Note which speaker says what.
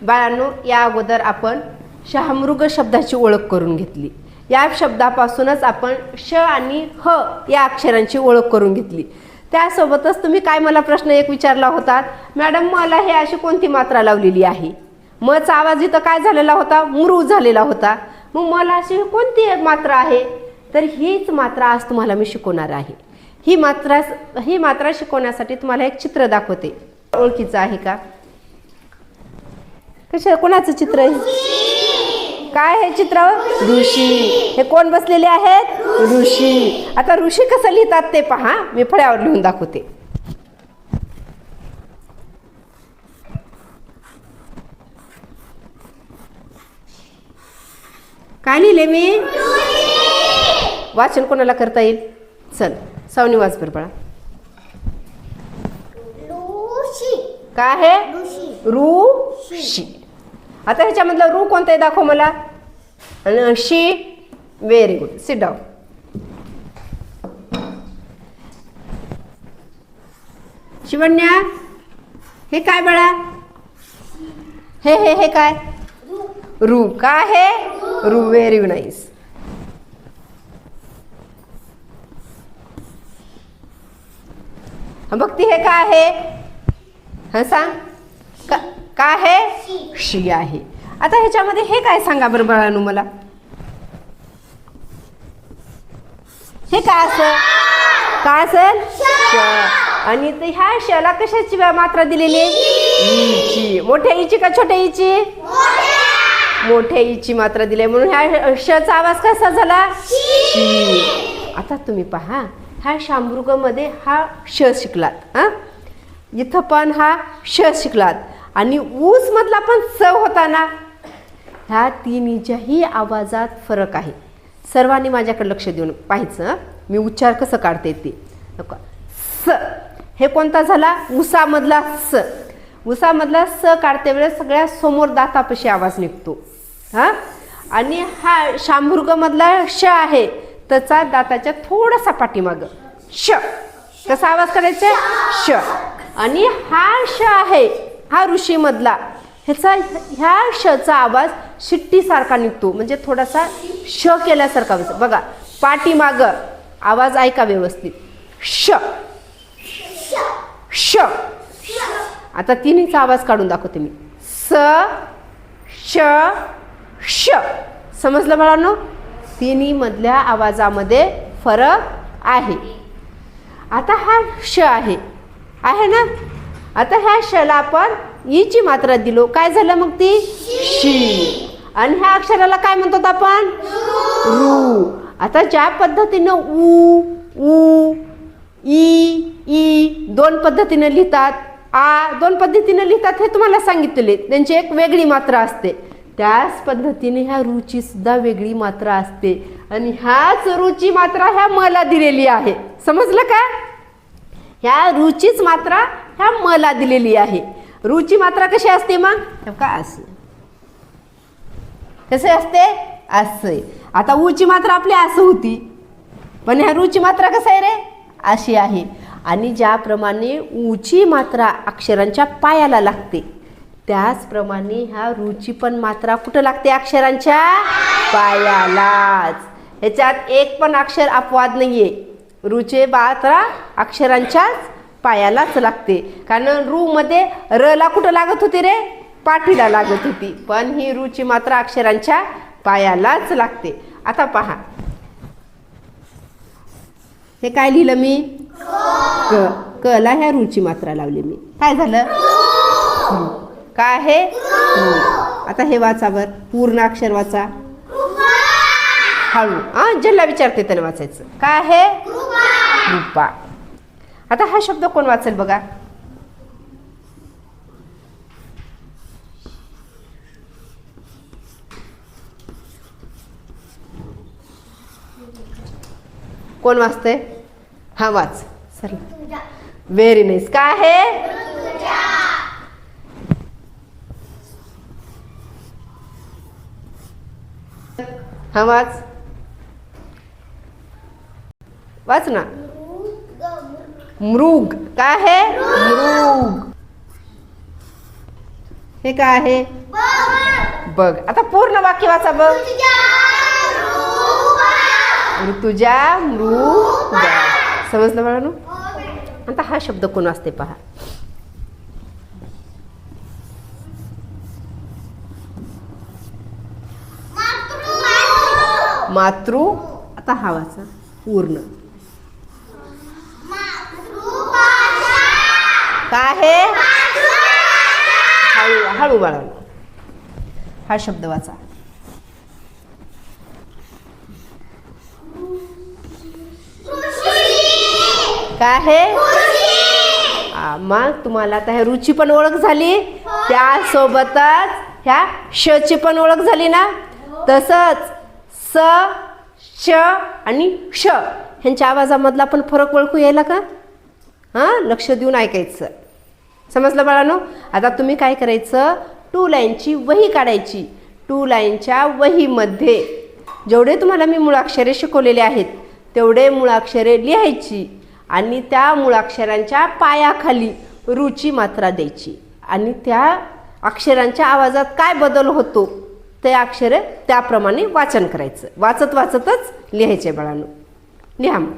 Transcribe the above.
Speaker 1: बाळांनो, या अगोदर आपण शहामृग शब्दाची ओळख करून घेतली. या शब्दापासूनच आपण श आणि ह या अक्षरांची ओळख करून घेतली. त्यासोबतच तुम्ही काय मला प्रश्न एक विचारला होता, मॅडम मला हे अशी कोणती मात्रा लावलेली आहे. मचा आवाज इथं काय झालेला होता, मृ झालेला होता. मग मला अशी कोणती एक मात्रा आहे, तर हीच मात्रा आज तुम्हाला मी शिकवणार आहे. ही मात्रा शिकवण्यासाठी तुम्हाला एक चित्र दाखवते. ओळखीचं आहे का? कशा कोणाचं चित्र आहे? काय हे चित्र? ऋषी. हे कोण बसलेले आहेत? ऋषी. आता ऋषी कसं लिहितात ते पहा, मी फळ्यावर लिहून दाखवते. काय लिहिले मी? वाचन कोणाला करता येईल? चल सावनी वाच बरं बाळा. काय आहे? ऋषी. आता ह्याच्यामधला रू कोणता आहे दाखव मला. आणि शी. Very good. Sit down. शिवण्या, हे काय बाळा? हे हे हे काय? रू. काय आहे? रू. Very nice. भक्ती, हे काय आहे? हा सांग. काय आहे? शी आहे. आता ह्याच्यामध्ये हे काय सांगा बरं बाळांनो मला. हे काय असेल? काय असेल? श. आणि ह्या शला कशाची मात्रा दिलेली आहे? ईची. मोठ्या ईची का छोट्या ईची? मोठ्या ईची मात्रा दिली, म्हणून ह्या शचा आवाज कसा झाला? शी. आता तुम्ही पहा, ह्या शामृग मध्ये हा श शिकलात, इथं पण हा श शिकलात, आणि ऊस मधला पण स होता ना. ह्या तिन्हीच्याही आवाजात फरक आहे. सर्वांनी माझ्याकडे लक्ष देऊन पाहायचं, मी उच्चार कसं काढते ते. स. हे कोणता झाला? उसामधला स. उसामधला स काढते वेळेस सगळ्या समोर दातापाशी आवाज निघतो. आणि हा शामृग मधला श आहे, त्याचा दाताच्या थोडासा पाठीमाग श. कसा आवाज करायचा? श. आणि हा श आहे, हा ऋषी मधला, ह्या शचा आवाज शिट्टी सारखा निघतो, म्हणजे थोडासा श केल्यासारखा. बघा पाठीमाग आवाज ऐका व्यवस्थित. श श. आता तिन्हीचा आवाज काढून दाखवते मी. स श श. समजलं बाळांनो? तिन्ही मधल्या आवाजामध्ये फरक आहे. आता हा श आहे ना. आता ह्या शला आपण ईची मात्रा दिलो, काय झालं मग ती? शी. आणि ह्या अक्षराला काय म्हणतो आपण? रू. आता ज्या पद्धतीनं उ ऊ ई दोन पद्धतीने लिहितात, आ दोन पद्धतीने लिहितात, हे तुम्हाला सांगितले. त्यांची एक वेगळी मात्रा असते. त्याच पद्धतीने ह्या रूची सुद्धा वेगळी मात्रा असते, आणि ह्याच रूची मात्रा ह्या मला दिलेली आहे. समजलं का? ह्या रूचीच मात्रा ह्या मला दिलेली आहे. रूची मात्रा कशी असते मग? काय असते? कसे असते? असे. आता ऊची मात्रा आपली असं होती, पण ह्या रूची मात्रा कसं आहे रे? अशी आहे. आणि ज्याप्रमाणे ऊची मात्रा अक्षरांच्या पायाला लागते, त्याचप्रमाणे ह्या रूची पण मात्रा कुठं लागते? अक्षरांच्या पायालाच. ह्याच्यात एक पण अक्षर अपवाद नाहीये. रूचे मात्रा अक्षरांच्याच पायालाच लागते. कारण रू मध्ये र ला कुठं लागत होती रे? पाठीला लागत होती. पण ही रूची मात्रा अक्षरांच्या पायालाच लागते. आता पहा, हे काय लिहिलं मी? क. क ला ह्या रूची मात्रा लावली मी. काय झालं? काय आहे? आता हे वाचा बर, पूर्ण अक्षर वाचा हळू. ज्याला विचारते त्याने वाचायचं. काय आहे? कृपा. आता हा शब्द कोण वाचेल बघा? कोण वाचते? हा वाच सर. Very nice. काय आहे? हा वाच. वाच ना. मृग. काय आहे? मृग. हे काय आहे? बघ. आता पूर्ण वाक्य वाचा बघ. ऋतुजा मृगा. समजलं बाळांनो? आता हा शब्द कोण असते पहा. मातृ. आता हा वाचा पूर्ण. काय आहे? हळू हळू बाळांनो. हा शब्द वाचा. काय आहे? मग तुम्हाला आता ह्या रुची पण ओळख झाली, त्यासोबतच ह्या शची पण ओळख झाली ना. तसंच स, श आणि श ह्यांच्या आवाजामधला पण फरक ओळखू यायला का? हां, लक्ष देऊन ऐकायचं. समजलं बाळांनो? आता तुम्ही काय करायचं, 2 लाईनची वही काढायची. 2 लाईनच्या वहीमध्ये जेवढे तुम्हाला मी मुळाक्षरे शिकवलेले आहेत तेवढे मुळाक्षरे लिहायची आणि त्या मुळाक्षरांच्या पायाखाली रुची मात्रा द्यायची आणि त्या अक्षरांच्या आवाजात काय बदल होतो ते अक्षरे त्याप्रमाणे वाचन करायचं. वाचत वाचतच लिहायचे बाळांनो. लिहा मग.